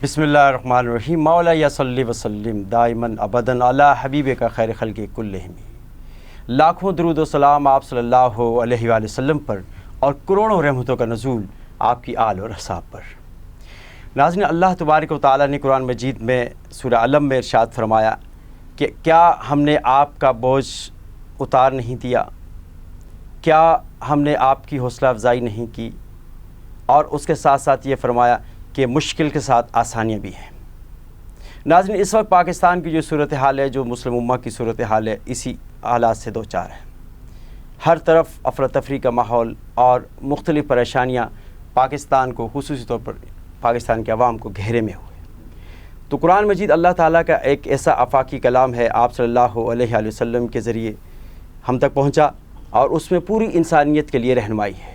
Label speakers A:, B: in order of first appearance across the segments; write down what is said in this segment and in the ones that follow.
A: بسم اللہ الرحمن الرحیم مولا یا صلی وسلم دائماً ابداً علی حبیب کا خیر خلق کلہم۔ لاکھوں درود و سلام آپ صلی اللہ علیہ وآلہ وسلم پر اور کروڑوں رحمتوں کا نزول آپ کی آل اور اصحاب پر۔ ناظرین، اللہ تبارک و تعالیٰ نے قرآن مجید میں سورہ علم میں ارشاد فرمایا کہ کیا ہم نے آپ کا بوجھ اتار نہیں دیا، کیا ہم نے آپ کی حوصلہ افزائی نہیں کی، اور اس کے ساتھ ساتھ یہ فرمایا کہ مشکل کے ساتھ آسانیاں بھی ہیں۔ ناظرین، اس وقت پاکستان کی جو صورتحال ہے، جو مسلم امہ کی صورتحال ہے، اسی حالات سے دوچار ہے۔ ہر طرف افراتفری کا ماحول اور مختلف پریشانیاں پاکستان کو، خصوصی طور پر پاکستان کے عوام کو گھیرے میں ہوئے۔ تو قرآن مجید اللہ تعالیٰ کا ایک ایسا آفاقی کلام ہے، آپ صلی اللہ علیہ وآلہ وسلم کے ذریعے ہم تک پہنچا، اور اس میں پوری انسانیت کے لیے رہنمائی ہے۔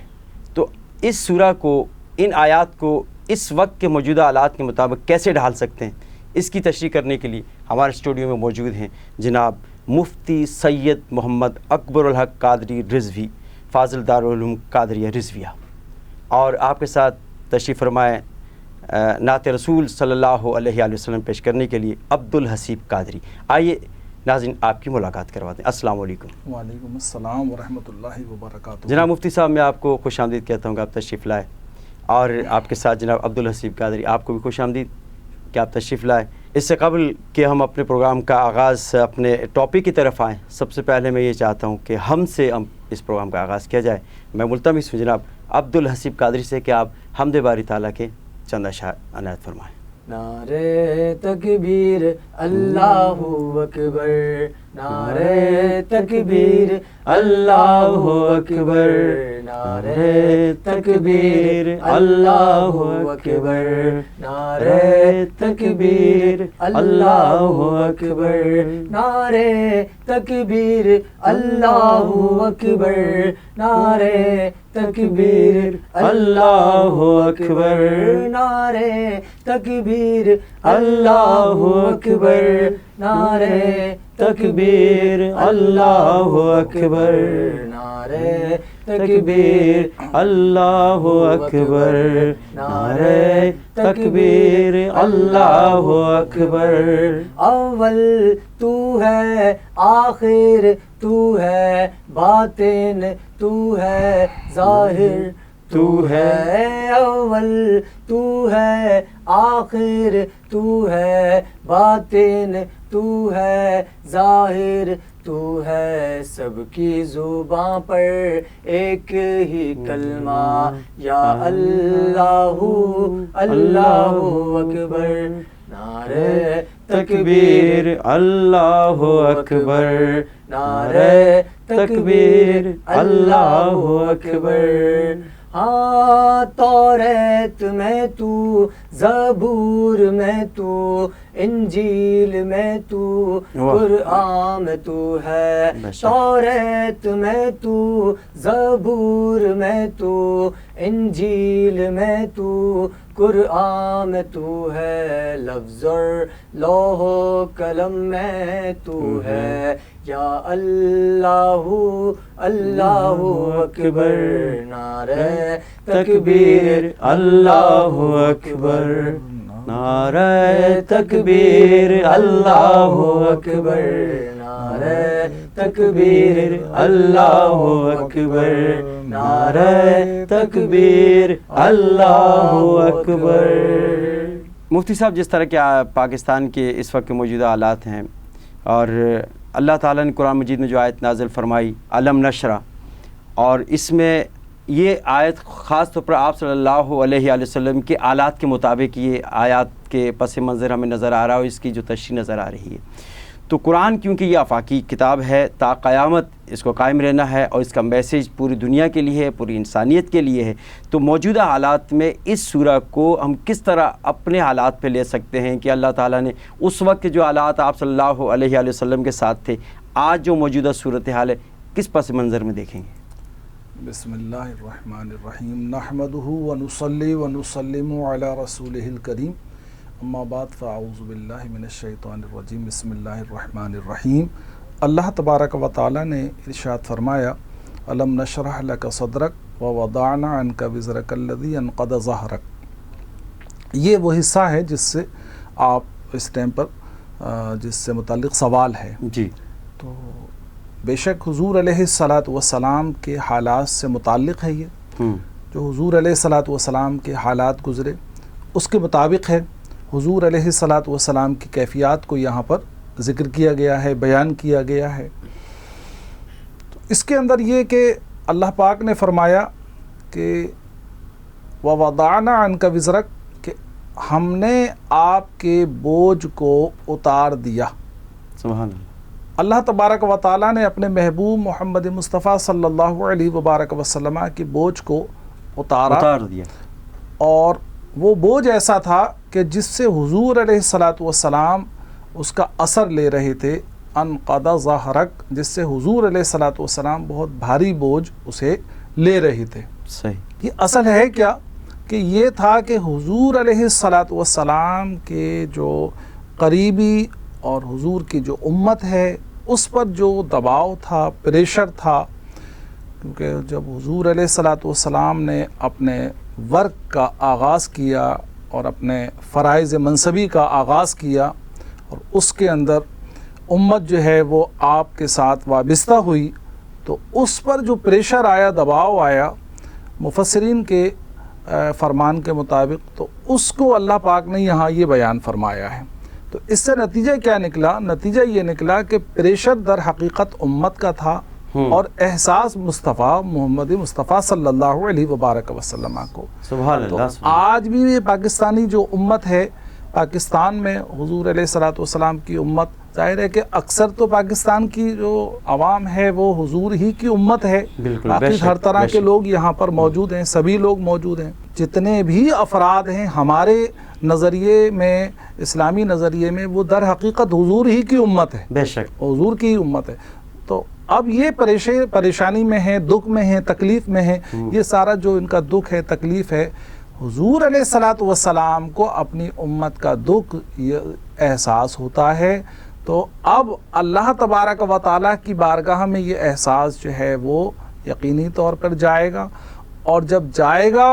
A: تو اس سورہ کو، ان آیات کو اس وقت کے موجودہ حالات کے مطابق کیسے ڈھال سکتے ہیں، اس کی تشریح کرنے کے لیے ہمارے اسٹوڈیو میں موجود ہیں جناب مفتی سید محمد اکبر الحق قادری رضوی، فاضل دارالعلوم قادریہ رضویہ، اور آپ کے ساتھ تشریف فرمائے نعت رسول صلی اللہ علیہ وآلہ وسلم پیش کرنے کے لیے عبدالحسیب قادری۔ آئیے ناظرین آپ کی ملاقات کرواتے ہیں۔ السلام علیکم۔
B: وعلیکم السلام ورحمۃ اللہ وبرکاتہ۔
A: جناب مفتی صاحب، میں آپ کو خوش آمدید کہتا ہوں کہ آپ تشریف لائے، اور آپ کے ساتھ جناب عبدالحسیب قادری، آپ کو بھی خوش آمدید کہ آپ تشریف لائے۔ اس سے قبل کہ ہم اپنے پروگرام کا آغاز اپنے ٹاپک کی طرف آئیں، سب سے پہلے میں یہ چاہتا ہوں کہ ہم سے اس پروگرام کا آغاز کیا جائے۔ میں ملتمس ہوں جناب عبدالحسیب قادری سے کہ آپ حمد باری تعالیٰ کے چند اشعار عنایت فرمائیں۔
C: نعرہ تکبیر اللہ اکبر، نعرہ تکبیر اللہ اکبر، نعرہ تکبیر اللہ اکبر، نعرہ تکبیر اللہ اکبر، نعرہ تکبیر اللہ اکبر، نعرہ تکبیر اللہ اکبر، نعرہ تکبیر اللہ اکبر، نعرہ تکبیر اللہ اکبر، نعرہ تکبیر
A: اللہ اکبر، نعرہ تکبیر اللہ اکبر۔
C: اول تو ہے، آخر تو ہے، باطن تو ہے، ظاہر تو ہے۔ اول تو ہے، آخر تو ہے، باطن تو ہے، ظاہر تو ہے۔ سب کی زباں پر ایک ہی کلمہ، یا اللہ اللہ اکبر، نعرہ تکبیر
A: اللہ اکبر،
C: نعرہ تکبیر اللہ اکبر۔ ہاں، توریت میں تو، زبور میں تو، انجیل میں تو، قرآن میں تو ہے۔ توریت میں تو، زبور میں تو، انجیل میں تو، قرآن میں تو ہے۔ لفظ اور لوح و قلم میں تو ہے، یا اللہ اللہ اکبر، نعرہ تکبیر اللہ اکبر،
A: نعرہ تکبیر اللہ اکبر،
C: نعرہ تکبیر
A: اللہ اکبر، نعرہ تکبیر اللہ اکبر۔ مفتی صاحب، جس طرح کہ پاکستان کے اس وقت کے موجودہ حالات ہیں، اور اللہ تعالیٰ نے قرآن مجید میں جو آیت نازل فرمائی علم نشرح، اور اس میں یہ آیت خاص طور پر آپ صلی اللہ علیہ وآلہ وسلم کے آلات کے مطابق یہ آیات کے پس منظر ہمیں نظر آ رہا ہے، اور اس کی جو تشریح نظر آ رہی ہے۔ تو قرآن کیونکہ یہ آفاقی کتاب ہے، تا قیامت اس کو قائم رہنا ہے، اور اس کا میسیج پوری دنیا کے لیے ہے، پوری انسانیت کے لیے ہے، تو موجودہ حالات میں اس سورہ کو ہم کس طرح اپنے حالات پہ لے سکتے ہیں کہ اللہ تعالیٰ نے اس وقت کے جو حالات آپ صلی اللہ علیہ وآلہ وسلم کے ساتھ تھے، آج جو موجودہ صورتحال ہے، کس پس منظر میں دیکھیں گے؟
B: بسم اللہ الرحمن الرحیم، نحمدہ ونصلی ونسلم علی رسولہ الکریم، اما بعد فاعوذ باللہ من الشیطان الرجیم، بسم اللہ الرحمن الرحیم۔ اللہ تبارک و تعالی نے ارشاد فرمایا، الم نشرح لک صدرک ووضعنا عنک وزرک الذی انقض ظہرک۔ یہ وہ حصہ ہے جس سے آپ اس ٹائم پر جس سے متعلق سوال ہے.
A: جی.
B: تو بے شک حضور علیہ الصلاۃ والسلام کے حالات سے متعلق ہے. یہ جو حضور علیہ الصلاۃ والسلام کے حالات گزرے اس کے مطابق ہے. حضور علیہ الصلاۃ والسلام کی کیفیات کو یہاں پر ذکر کیا گیا ہے، بیان کیا گیا ہے. تو اس کے اندر یہ کہ اللہ پاک نے فرمایا کہ وَوَضَعْنَا عَنْكَ وِزْرَكَ، کہ ہم نے آپ کے بوجھ کو اتار دیا.
A: سبحان اللہ. اللہ
B: تبارک و تعالیٰ نے اپنے محبوب محمد مصطفیٰ صلی اللہ علیہ وبارک وسلم کے بوجھ کو اتار
A: دیا،
B: اور وہ بوجھ ایسا تھا کہ جس سے حضور علیہ الصلاۃ والسلام اس کا اثر لے رہے تھے. انقض ظہرک، جس سے حضور علیہ الصلاۃ والسلام بہت بھاری بوجھ اسے لے رہے تھے.
A: صحیح.
B: یہ اصل ہے کیا کہ یہ تھا کہ حضور علیہ الصلاۃ والسلام کے جو قریبی اور حضور کی جو امت ہے اس پر جو دباؤ تھا، پریشر تھا، کیونکہ جب حضور علیہ الصلاۃ والسلام نے اپنے ورک کا آغاز کیا اور اپنے فرائض منصبی کا آغاز کیا اور اس کے اندر امت جو ہے وہ آپ کے ساتھ وابستہ ہوئی، تو اس پر جو پریشر آیا، دباؤ آیا مفسرین کے فرمان کے مطابق، تو اس کو اللہ پاک نے یہاں یہ بیان فرمایا ہے. تو اس سے نتیجہ کیا نکلا؟ نتیجہ یہ نکلا کہ پریشر در حقیقت امت کا تھا اور احساس مصطفیٰ محمد مصطفیٰ صلی اللہ علیہ وبارک وسلم کو.
A: سبحان اللہ.
B: آج بھی یہ پاکستانی جو امت ہے، پاکستان میں حضور علیہ الصلاۃ والسلام کی امت، ظاہر ہے کہ اکثر تو پاکستان کی جو عوام ہے وہ حضور ہی کی امت ہے. باقی ہر طرح کے لوگ یہاں پر موجود ہیں، سبھی لوگ موجود ہیں. جتنے بھی افراد ہیں ہمارے نظریے میں، اسلامی نظریے میں، وہ در حقیقت حضور ہی کی امت ہے.
A: بے شک
B: حضور کی امت ہے. تو اب یہ پریشانی میں ہیں، دکھ میں ہیں، تکلیف میں ہیں. یہ سارا جو ان کا دکھ ہے، تکلیف ہے، حضور علیہ الصلاۃ والسلام کو اپنی امت کا دکھ یہ احساس ہوتا ہے. تو اب اللہ تبارک و تعالیٰ کی بارگاہ میں یہ احساس جو ہے وہ یقینی طور پر جائے گا، اور جب جائے گا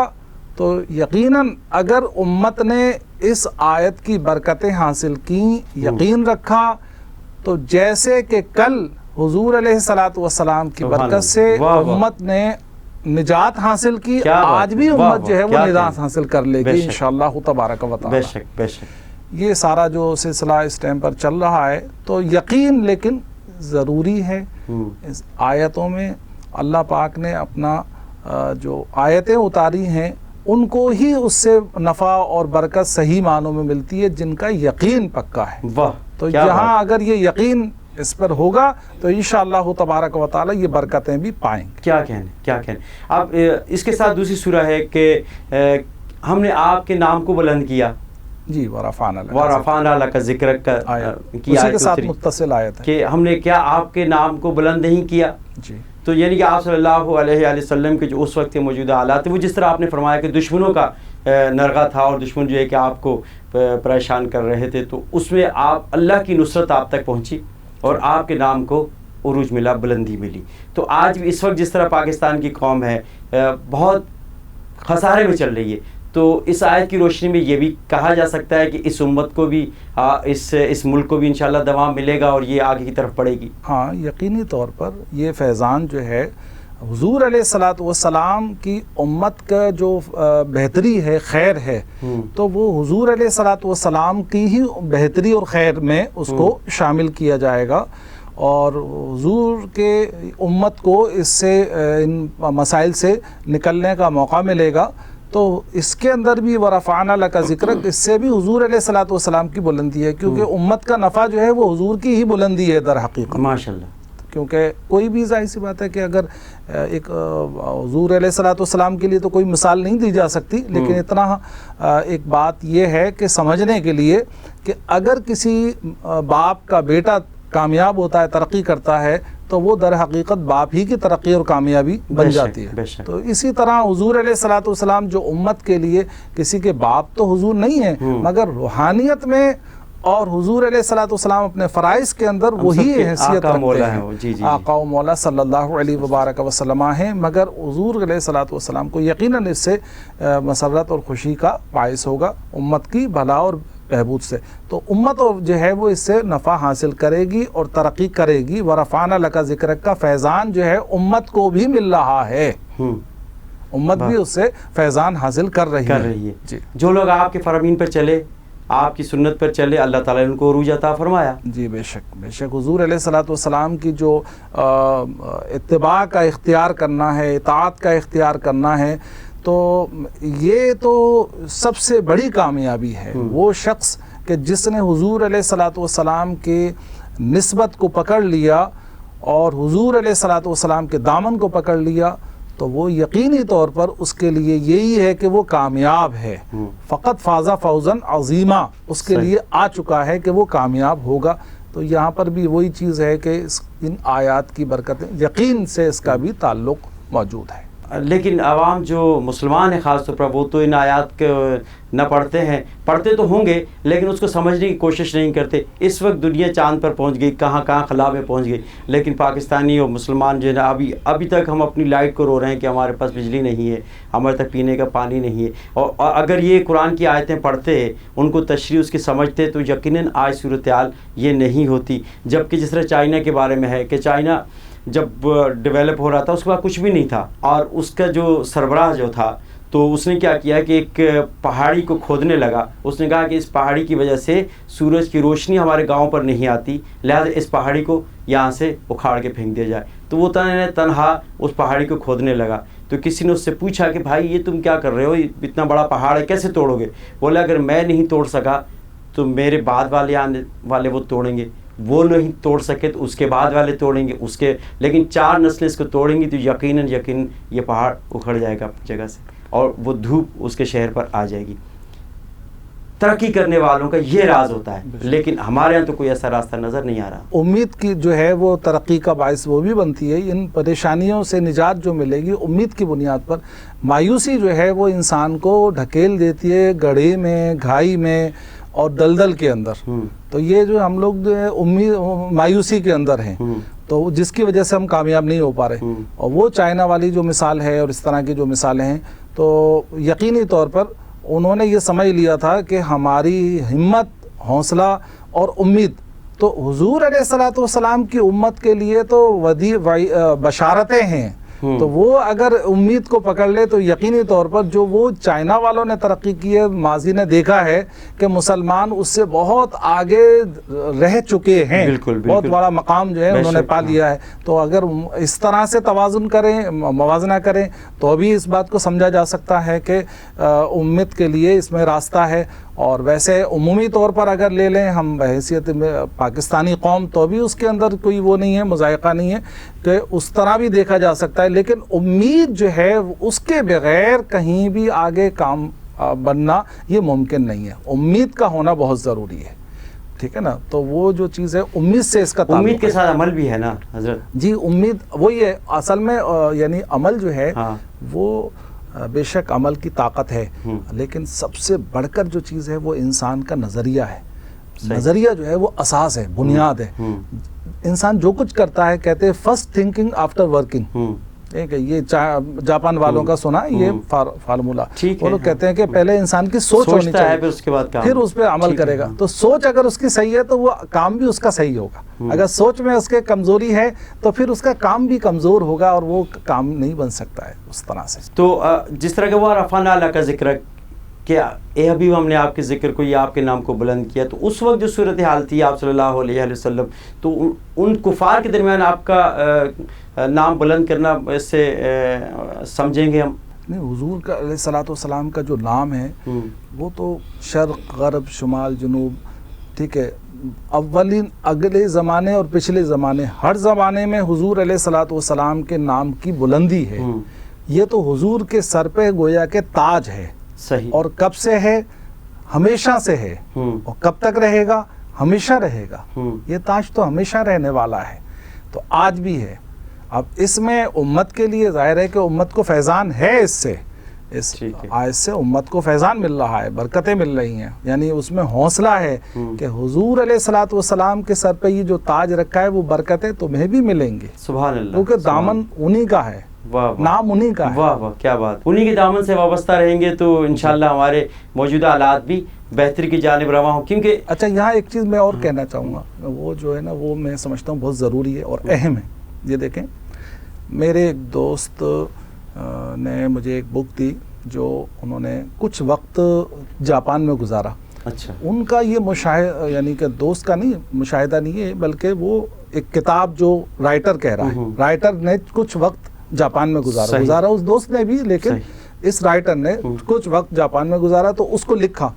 B: تو یقیناً اگر امت نے اس آیت کی برکتیں حاصل کیں، یقین رکھا، تو جیسے کہ کل حضور علیہ الصلاۃ والسلام کی برکت سے امت نے نجات حاصل کی، آج بھی امت جو ہے وہ نجات حاصل کر لے گی انشاءاللہ تبارک و تعالی.
A: بے شک بے شک.
B: یہ سارا جو سلسلہ اس ٹائم پر چل رہا ہے، تو یقین لیکن ضروری ہے. اس آیتوں میں اللہ پاک نے اپنا جو آیتیں اتاری ہیں ان کو ہی اس سے نفع اور برکت صحیح معنوں میں ملتی ہے جن کا یقین پکا ہے. تو یہاں اگر یہ یقین اس پر ہوگا تو انشاءاللہ تبارک و تعالی یہ برکتیں بھی پائیں گے.
A: کیا کہنے. اب اس کے ساتھ دوسری سورہ ہے کہ ہم نے آپ کے نام کو بلند کیا.
B: جی
A: ورفعنا لک ذکرک کا
B: اسی کے ساتھ متصل آیت ہے
A: کہ ہم نے کیا آپ کے نام کو بلند نہیں کیا.
B: جی.
A: تو یعنی کہ آپ صلی اللہ علیہ وآلہ وسلم کے جو اس وقت کے موجودہ حالات تھے، وہ جس طرح آپ نے فرمایا کہ دشمنوں کا نرغہ تھا اور دشمن جو ہے کہ آپ کو پریشان کر رہے تھے، تو اس میں آپ اللہ کی نصرت آپ تک پہنچی اور آپ کے نام کو عروج ملا، بلندی ملی. تو آج بھی اس وقت جس طرح پاکستان کی قوم ہے بہت خسارے میں چل رہی ہے، تو اس آیت کی روشنی میں یہ بھی کہا جا سکتا ہے کہ اس امت کو بھی اس ملک کو بھی انشاءاللہ دوام ملے گا اور یہ آگے کی طرف بڑھے گی.
B: ہاں یقینی طور پر یہ فیضان جو ہے حضور علیہ الصلاۃ والسلام کی امت کا جو بہتری ہے، خیر ہے، تو وہ حضور علیہ الصلاۃ والسلام کی ہی بہتری اور خیر میں اس کو شامل کیا جائے گا، اور حضور کے امت کو اس سے ان مسائل سے نکلنے کا موقع ملے گا. تو اس کے اندر بھی ورفعنا لک ذکرک، اس سے بھی حضور علیہ الصلاۃ والسلام کی بلندی ہے، کیونکہ امت کا نفع جو ہے وہ حضور کی ہی بلندی ہے در حقیقت.
A: ماشاءاللہ.
B: کیونکہ کوئی بھی ظاہر سی بات ہے کہ اگر ایک حضور علیہ الصلاۃ والسلام کے لیے تو کوئی مثال نہیں دی جا سکتی، لیکن اتنا ایک بات یہ ہے کہ سمجھنے کے لیے کہ اگر کسی باپ کا بیٹا کامیاب ہوتا ہے، ترقی کرتا ہے، تو وہ در حقیقت باپ ہی کی ترقی اور کامیابی بن جاتی ہے. تو اسی طرح حضور علیہ الصلاۃ والسلام جو امت کے لیے کسی کے باپ تو حضور نہیں ہے، مگر روحانیت میں اور حضور علیہ الصلوۃ والسلام اپنے فرائض کے اندر وہی حیثیت رکھتے ہیں، آقا و مولا صلی اللہ علیہ وبارک وسلم ہیں، مگر حضور علیہ الصلوۃ والسلام کو یقیناً اس سے مسرت اور خوشی کا باعث ہوگا امت کی بھلا اور بہبود سے، تو امت جو ہے وہ اس سے نفع حاصل کرے گی اور ترقی کرے گی۔ ورفعنا لک ذکرک کا فیضان جو ہے امت کو بھی مل رہا ہے، امت بھی اس سے فیضان حاصل کر رہی ہے۔
A: جی، جو لوگ آپ کے فرامین پر چلے، آپ کی سنت پر چلے، اللہ تعالیٰ نے ان کو عروج عطا فرمایا۔
B: جی بے شک بے شک، حضور علیہ الصلوۃ والسلام کی جو اتباع کا اختیار کرنا ہے، اطاعت کا اختیار کرنا ہے، تو یہ تو سب سے بڑی کامیابی ہے۔ وہ شخص کہ جس نے حضور علیہ الصلوۃ والسلام کی نسبت کو پکڑ لیا اور حضور علیہ الصلوۃ والسلام کے دامن کو پکڑ لیا، تو وہ یقینی طور پر اس کے لیے یہی ہے کہ وہ کامیاب ہے، فقط فاز فوزا عظیما، اس کے لیے آ چکا ہے کہ وہ کامیاب ہوگا۔ تو یہاں پر بھی وہی چیز ہے کہ ان آیات کی برکتیں، یقین سے اس کا بھی تعلق موجود ہے۔
A: لیکن عوام جو مسلمان ہیں خاص طور پر، وہ تو ان آیات کو نہ پڑھتے ہیں، پڑھتے تو ہوں گے لیکن اس کو سمجھنے کی کوشش نہیں کرتے۔ اس وقت دنیا چاند پر پہنچ گئی، کہاں کہاں خلا میں پہنچ گئی، لیکن پاکستانی اور مسلمان جو ہے نا ابھی تک ہم اپنی لائٹ کو رو رہے ہیں کہ ہمارے پاس بجلی نہیں ہے، ہمارے تک پینے کا پانی نہیں ہے۔ اور اگر یہ قرآن کی آیتیں پڑھتے، ان کو تشریح اس کی سمجھتے، تو یقیناً آج صورتحال یہ نہیں ہوتی۔ جبکہ جس طرح چائنا کے بارے میں ہے کہ چائنا جب ڈیولپ ہو رہا تھا اس کے بعد کچھ بھی نہیں تھا، اور اس کا جو سربراہ جو تھا تو اس نے کیا کیا کہ ایک پہاڑی کو کھودنے لگا۔ اس نے کہا کہ اس پہاڑی کی وجہ سے سورج کی روشنی ہمارے گاؤں پر نہیں آتی، لہذا اس پہاڑی کو یہاں سے اکھاڑ کے پھینک دیا جائے۔ تو وہ تنہا اس پہاڑی کو کھودنے لگا۔ تو کسی نے اس سے پوچھا کہ بھائی یہ تم کیا کر رہے ہو، اتنا بڑا پہاڑ ہے کیسے توڑو گے؟ بولا اگر میں نہیں توڑ سکا تو میرے بعد والے آنے والے وہ توڑیں گے، وہ نہیں توڑ سکے تو اس کے بعد والے توڑیں گے، لیکن 4 نسلیں اس کو توڑیں گی تو یقیناً یہ پہاڑ اکھڑ جائے گا اپنی جگہ سے، اور وہ دھوپ اس کے شہر پر آ جائے گی۔ ترقی کرنے والوں کا یہ راز ہوتا ہے، لیکن ہمارے یہاں تو کوئی ایسا راستہ نظر نہیں آ رہا۔
B: امید کی جو ہے وہ ترقی کا باعث وہ بھی بنتی ہے، ان پریشانیوں سے نجات جو ملے گی امید کی بنیاد پر۔ مایوسی جو ہے وہ انسان کو ڈھکیل دیتی ہے گڑھے میں، گھائی میں اور دلدل کے اندر۔ تو یہ جو ہم لوگ جو ہے امید مایوسی کے اندر ہیں، تو جس کی وجہ سے ہم کامیاب نہیں ہو پا رہے۔ اور وہ چائنا والی جو مثال ہے اور اس طرح کی جو مثالیں ہیں، تو یقینی طور پر انہوں نے یہ سمجھ لیا تھا کہ ہماری ہمت، حوصلہ اور امید تو حضور علیہ الصلوۃ والسلام کی امت کے لیے تو بشارتیں ہیں۔ تو وہ اگر امید کو پکڑ لے تو یقینی طور پر جو وہ چائنا والوں نے ترقی کی ہے، ماضی نے دیکھا ہے کہ مسلمان اس سے بہت آگے رہ چکے ہیں، بہت بڑا مقام جو ہے انہوں نے پا لیا ہے۔ تو اگر اس طرح سے توازن کریں، موازنہ کریں، تو ابھی اس بات کو سمجھا جا سکتا ہے کہ امت کے لیے اس میں راستہ ہے۔ اور ویسے عمومی طور پر اگر لے لیں ہم بحیثیت پاکستانی قوم، تو بھی اس کے اندر کوئی وہ نہیں ہے، مذائقہ نہیں ہے کہ اس طرح بھی دیکھا جا سکتا ہے، لیکن امید جو ہے اس کے بغیر کہیں بھی آگے کام بننا یہ ممکن نہیں ہے۔ امید کا ہونا بہت ضروری ہے، ٹھیک ہے نا؟ تو وہ جو چیز ہے امید سے اس کا تعلق،
A: امید کے ساتھ عمل بھی ہے نا حضرت
B: جی۔ امید وہی ہے اصل میں، یعنی عمل جو ہے وہ بے شک عمل کی طاقت ہے، لیکن سب سے بڑھ کر جو چیز ہے وہ انسان کا نظریہ ہے۔ نظریہ جو ہے وہ اساس ہے، بنیاد ہے۔ انسان جو کچھ کرتا ہے، کہتے ہیں فرسٹ تھنکنگ آفٹر ورکنگ، ٹھیک ہے؟ یہ جاپان والوں کا سنا یہ فارمولا، وہ لوگ کہتے ہیں کہ پہلے انسان کی سوچ ہونی چاہیے، پھر اس پہ عمل کرے گا۔ تو سوچ اگر اس کی صحیح ہے تو وہ کام بھی اس کا صحیح ہوگا۔ اگر سوچ میں اس کے کمزوری ہے تو پھر اس کا کام بھی کمزور ہوگا اور وہ کام نہیں بن سکتا ہے اس طرح سے۔
A: تو جس طرح کہ وہ رفعنا لک کا ذکر کہ اے حبیب ہم نے آپ کے ذکر کو یا آپ کے نام کو بلند کیا، تو اس وقت جو صورتحال تھی آپ صلی اللہ علیہ وسلم، تو ان کفار کے درمیان آپ کا نام بلند کرنا اس سے سمجھیں گے ہم؟
B: نہیں، حضور کا علیہ الصلوۃ والسلام کا جو نام ہے وہ تو شرق، غرب، شمال، جنوب، ٹھیک ہے، اولین اگلے زمانے اور پچھلے زمانے، ہر زمانے میں حضور علیہ الصلوۃ والسلام کے نام کی بلندی ہے۔ یہ تو حضور کے سر پہ گویا کہ تاج ہے،
A: صحیح،
B: اور کب سے ہے؟ ہمیشہ سے ہے، اور کب تک رہے گا؟ ہمیشہ رہے گا۔ یہ تاج تو ہمیشہ رہنے والا ہے، تو آج بھی ہے۔ اب اس میں امت کے لیے ظاہر ہے کہ امت کو فیضان ہے اس سے، اس
A: ٹھیک ہے۔
B: آیت سے امت کو فیضان مل رہا ہے، برکتیں مل رہی ہیں، یعنی اس میں حوصلہ ہے کہ حضور علیہ الصلوۃ والسلام کے سر پہ یہ جو تاج رکھا ہے وہ برکتیں تمہیں بھی ملیں گی،
A: سبحان اللہ،
B: کیونکہ دامن انہی کا ہے،
A: واہ واہ،
B: نام انہی کا ہے۔
A: واہ واہ، کیا بات، انہی کے دامن سے وابستہ رہیں گے تو انشاءاللہ ہمارے موجودہ حالات بھی بہتری کی جانب رواں ہوں، کیونکہ
B: اچھا یہاں ایک چیز میں اور کہنا چاہوں گا، وہ جو ہے نا وہ میں سمجھتا ہوں بہت ضروری ہے اور اہم ہے۔ یہ دیکھیں، میرے ایک دوست نے مجھے ایک بک دی جو انہوں نے کچھ وقت جاپان میں گزارا۔
A: اچھا،
B: ان کا یہ مشاہدہ، یعنی کہ دوست کا نہیں، مشاہدہ نہیں ہے، بلکہ وہ ایک کتاب جو رائٹر کہہ رہا ہے، رائٹر نے کچھ وقت جاپان میں
A: صحیح،
B: گزارا اس دوست نے بھی، لیکن
A: صحیح،
B: اس رائٹر نے کچھ وقت جاپان میں گزارا تو اس کو لکھا۔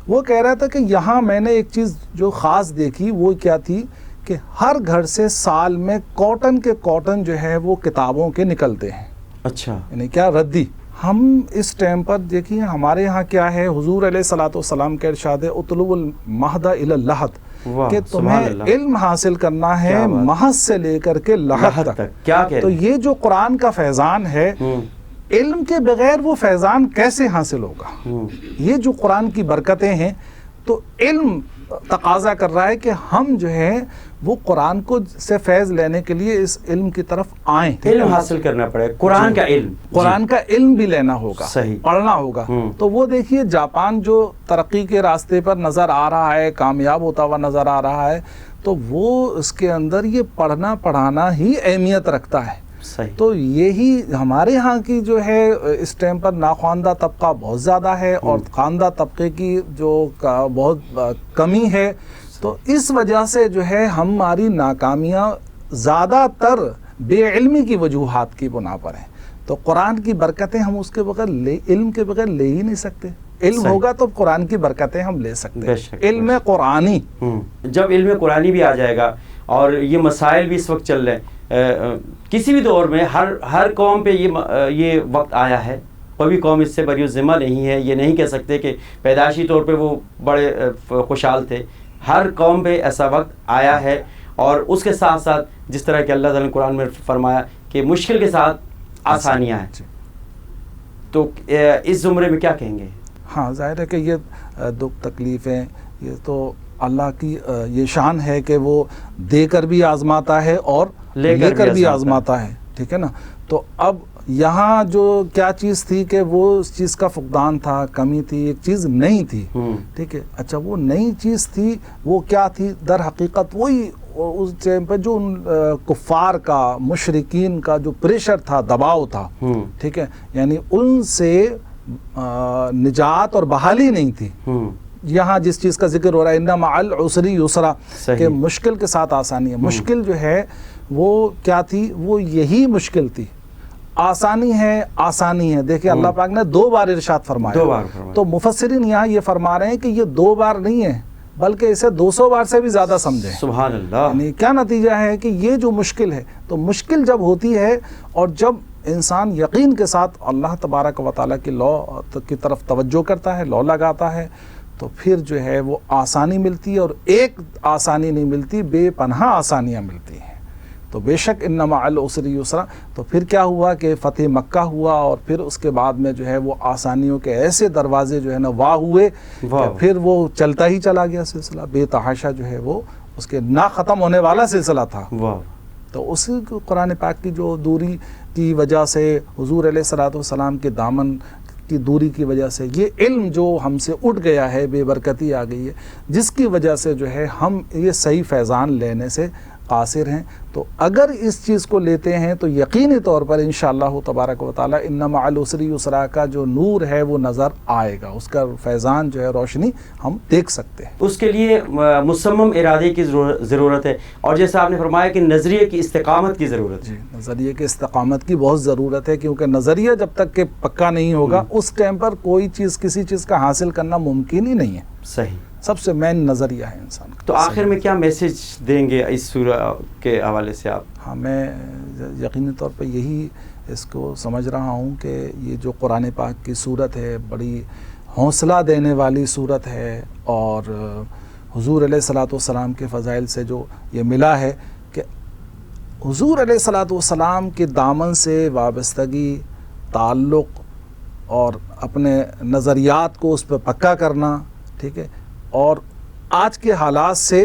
B: وہ کہہ رہا تھا کہ یہاں میں نے ایک چیز جو خاص دیکھی وہ کیا تھی کہ ہر گھر سے سال میں کاٹن کے کاٹن جو ہے وہ کتابوں کے نکلتے ہیں،
A: اچھا،
B: یعنی کیا ردی۔ ہم اس ٹائم پر دیکھیے ہمارے یہاں کیا ہے، حضور علیہ الصلوۃ والسلام کا ارشاد ہے اطلبوا المہد الی اللحد،
A: واہ،
B: کہ
A: سبحان
B: تمہیں
A: اللہ،
B: علم حاصل کرنا ہے
A: کیا بات،
B: محض سے لے کر کے لحد تک۔
A: کیا کہہ
B: تو
A: رہے ہیں؟
B: یہ جو قرآن کا فیضان ہے، علم کے بغیر وہ فیضان کیسے حاصل ہوگا؟ یہ جو قرآن کی برکتیں ہیں تو علم تقاضا کر رہا ہے کہ ہم جو ہے وہ قرآن کو سے فیض لینے کے لیے اس علم کی طرف آئیں،
A: علم حاصل کرنا پڑے، قرآن کا علم،
B: قرآن کا علم بھی لینا ہوگا،
A: صحیح،
B: پڑھنا ہوگا۔ تو وہ دیکھیے جاپان جو ترقی کے راستے پر نظر آ رہا ہے، کامیاب ہوتا ہوا نظر آ رہا ہے، تو وہ اس کے اندر یہ پڑھنا پڑھانا ہی اہمیت رکھتا ہے۔
A: صحیح،
B: تو یہی ہمارے ہاں کی جو ہے اس ٹائم پر ناخواندہ طبقہ بہت زیادہ ہے اور خواندہ طبقے کی جو بہت کمی ہے، تو اس وجہ سے جو ہے ہماری ناکامیاں زیادہ تر بے علمی کی وجوہات کی بنا پر ہیں۔ تو قرآن کی برکتیں ہم اس کے بغیر علم کے بغیر لے ہی نہیں سکتے۔ علم
A: صحیح،
B: ہوگا تو قرآن کی برکتیں ہم لے سکتے
A: بے
B: ہیں،
A: شک،
B: علم قرآنی۔
A: جب علم قرآنی بھی آ جائے گا اور یہ مسائل بھی اس وقت چل رہے ہیں، کسی بھی دور میں ہر قوم پہ یہ وقت آیا ہے، کوئی قوم اس سے بری ذمہ نہیں ہے، یہ نہیں کہہ سکتے کہ پیدائشی طور پہ وہ بڑے خوشحال تھے، ہر قوم پہ ایسا وقت آیا ہے، اور اس کے ساتھ ساتھ جس طرح کہ اللہ تعالیٰ نے قرآن میں فرمایا کہ مشکل کے ساتھ آسانیاں ہیں، تو اس زمرے میں کیا کہیں گے؟
B: ہاں ظاہر ہے کہ یہ دکھ تکلیفیں یہ تو اللہ کی یہ شان ہے کہ وہ دے کر بھی آزماتا ہے اور لے کر بھی آزماتا ہے، ٹھیک ہے نا۔ تو اب یہاں جو کیا چیز تھی کہ وہ اس چیز کا فقدان تھا، کمی تھی، ایک چیز نہیں تھی، ٹھیک ہے۔ اچھا وہ نئی چیز تھی، وہ کیا تھی؟ در حقیقت وہی اس ٹائم پہ جو کفار کا، مشرکین کا جو پریشر تھا، دباؤ تھا، ٹھیک ہے، یعنی ان سے نجات اور بحالی نہیں تھی۔ یہاں جس چیز کا ذکر ہو رہا ہے ان مع العسر یسرا، کہ مشکل کے ساتھ آسانی ہے۔ مشکل جو ہے وہ کیا تھی؟ وہ یہی مشکل تھی۔ آسانی ہے، آسانی ہے، دیکھیں اللہ پاک نے 2 بار ارشاد فرمایا، تو مفسرین یہاں یہ فرما رہے ہیں کہ یہ 2 بار نہیں ہے بلکہ اسے 200 بار سے بھی زیادہ سمجھیں۔
A: سبحان اللہ،
B: یعنی کیا نتیجہ ہے کہ یہ جو مشکل ہے، تو مشکل جب ہوتی ہے اور جب انسان یقین کے ساتھ اللہ تبارک و تعالیٰ کی لا کی طرف توجہ کرتا ہے، لا لگاتا ہے، تو پھر جو ہے وہ آسانی ملتی ہے، اور ایک آسانی نہیں ملتی، بے پناہ آسانیاں ملتی ہیں۔ تو بے شک ان مع العسر یسرا، تو پھر کیا ہوا کہ فتح مکہ ہوا، اور پھر اس کے بعد میں جو ہے وہ آسانیوں کے ایسے دروازے جو ہے نا واہ ہوئے کہ پھر وہ چلتا ہی چلا گیا سلسلہ، بے تحاشا جو ہے وہ اس کے نہ ختم ہونے والا سلسلہ تھا۔ تو اسی قرآن پاک کی جو دوری کی وجہ سے، حضور علیہ الصلوۃ والسلام کے دامن کی دوری کی وجہ سے، یہ علم جو ہم سے اٹھ گیا ہے، بے برکتی آ گئی ہے، جس کی وجہ سے جو ہے ہم یہ صحیح فیضان لینے سے قاصر ہیں۔ تو اگر اس چیز کو لیتے ہیں تو یقینی طور پر انشاءاللہ تبارک و تعالی ان مع العسر یسرا کا جو نور ہے وہ نظر آئے گا، اس کا فیضان جو ہے روشنی ہم دیکھ سکتے ہیں۔
A: اس کے لیے مصمم ارادے کی ضرورت ہے، اور جیسا آپ نے فرمایا کہ نظریے کی استقامت کی ضرورت ہے۔
B: نظریے کی استقامت کی بہت ضرورت ہے، کیونکہ نظریہ جب تک کہ پکا نہیں ہوگا اس ٹائم پر کوئی چیز کسی چیز کا حاصل کرنا ممکن ہی نہیں ہے۔
A: صحیح،
B: سب سے مین نظریہ ہے انسان کا۔
A: تو آخر میں کیا میسج دیں گے اس سورہ کے حوالے سے آپ؟
B: ہاں میں یقینی طور پہ یہی اس کو سمجھ رہا ہوں کہ یہ جو قرآن پاک کی صورت ہے بڑی حوصلہ دینے والی صورت ہے، اور حضور علیہ الصلوۃ والسلام کے فضائل سے جو یہ ملا ہے کہ حضور علیہ الصلوۃ والسلام کے دامن سے وابستگی، تعلق اور اپنے نظریات کو اس پہ پکا کرنا، ٹھیک ہے، اور آج کے حالات سے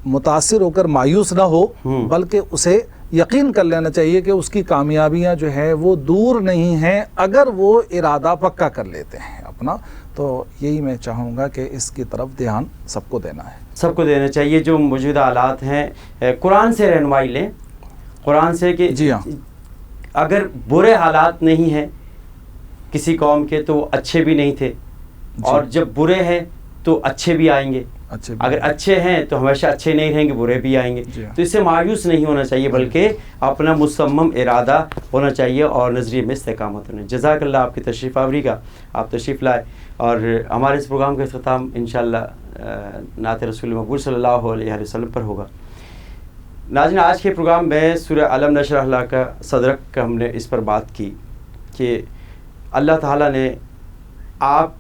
B: متاثر ہو کر مایوس نہ ہو، بلکہ اسے یقین کر لینا چاہیے کہ اس کی کامیابیاں جو ہیں وہ دور نہیں ہیں اگر وہ ارادہ پکا کر لیتے ہیں اپنا. تو یہی میں چاہوں گا کہ اس کی طرف دھیان سب کو دینا ہے،
A: سب کو دینا چاہیے. جو موجودہ حالات ہیں قرآن سے رہنمائی لیں، قرآن سے کہ
B: جی ہاں،
A: اگر برے حالات نہیں ہیں کسی قوم کے تو وہ اچھے بھی نہیں تھے، اور جب برے ہیں تو اچھے بھی آئیں گے، اگر اچھے ہیں تو ہمیشہ اچھے نہیں رہیں گے، برے بھی آئیں گے. تو اس سے مایوس نہیں ہونا چاہیے بلکہ اپنا مصمم ارادہ ہونا چاہیے اور نظریے میں استقامت ہونا. جزاک اللہ آپ کی تشریف آوری کا، آپ تشریف لائے اور ہمارے اس پروگرام کا اختتام انشاءاللہ نعت رسول مقبول صلی اللہ علیہ وسلم پر ہوگا. ناظرین، آج کے پروگرام میں سورہ علم نشرح لک کا صدرک کا ہم نے اس پر بات کی کہ اللہ تعالیٰ نے آپ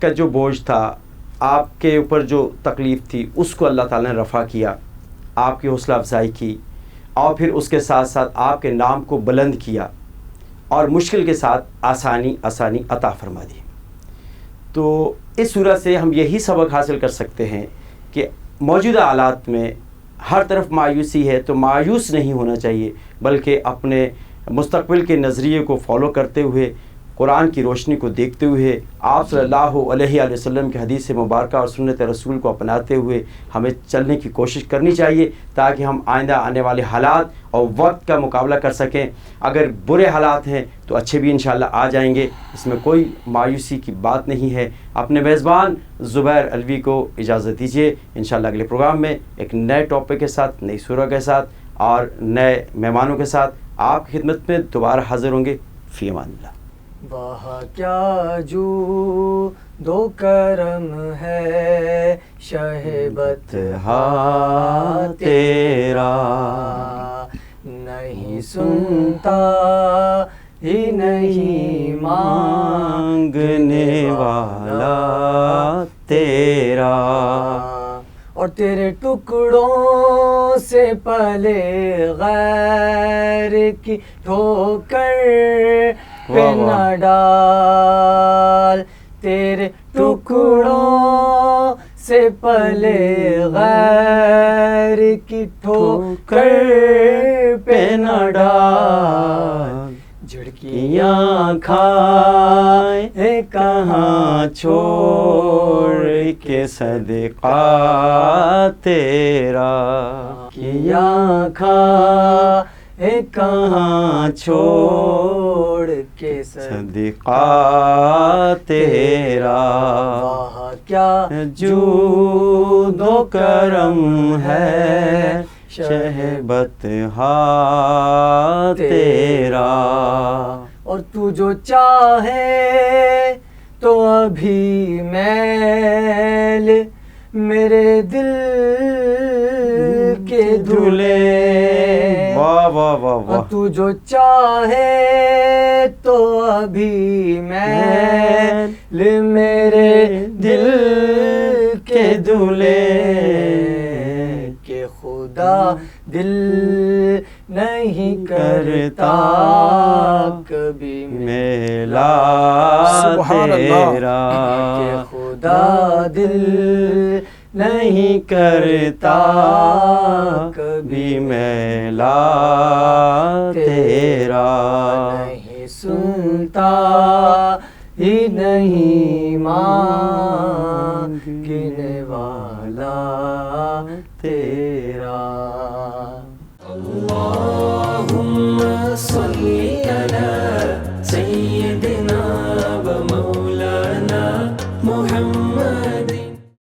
A: کا جو بوجھ تھا، آپ کے اوپر جو تکلیف تھی، اس کو اللہ تعالیٰ نے رفع کیا، آپ کی حوصلہ افزائی کی، اور پھر اس کے ساتھ ساتھ آپ کے نام کو بلند کیا اور مشکل کے ساتھ آسانی عطا فرما دی. تو اس صورت سے ہم یہی سبق حاصل کر سکتے ہیں کہ موجودہ حالات میں ہر طرف مایوسی ہے تو مایوس نہیں ہونا چاہیے، بلکہ اپنے مستقبل کے نظریے کو فالو کرتے ہوئے، قرآن کی روشنی کو دیکھتے ہوئے، آپ صلی اللہ علیہ وسلم کے حدیث مبارکہ اور سنت رسول کو اپناتے ہوئے ہمیں چلنے کی کوشش کرنی چاہیے تاکہ ہم آئندہ آنے والے حالات اور وقت کا مقابلہ کر سکیں. اگر برے حالات ہیں تو اچھے بھی انشاءاللہ آ جائیں گے، اس میں کوئی مایوسی کی بات نہیں ہے. اپنے میزبان زبیر الوی کو اجازت دیجیے. انشاءاللہ اگلے پروگرام میں ایک نئے ٹاپک کے ساتھ، نئی سورہ کے ساتھ اور نئے مہمانوں کے ساتھ آپ کی خدمت میں دوبارہ حاضر ہوں گے. فی امان اللہ.
C: وہاں کیا جو دو کرم ہے شہبت تیرا، نہیں سنتا ہی نہیں مانگنے والا تیرا، اور تیرے ٹکڑوں سے پلے غیر کی ٹھوکر پہ نہ ڈال، تیرے ٹکڑوں سے پلے غیر کی ٹھوکر پہ نہ ڈال، جھڑکیاں کھائے کہاں چھوڑ کے صدقہ تیرا، کیا کھائے کہاں چھوڑ کے صدقہ تیرا، وہاں کیا جود و کرم ہے شہبت تیرا، اور تو جو چاہے تو ابھی میل میرے دل کے دھلے،
A: واہ واہ واہ واہ،
C: تو جو چاہے تو ابھی میل میرے دل کے دھلے، کہ خدا دل نہیں کرتا کبھی میلا تیرا، کہ خدا دل نہیں کرتا کبھی میلا تیرا، نہیں سنتا ہی نہیں مانگنے والا تیرا. اللہم صلی علی سید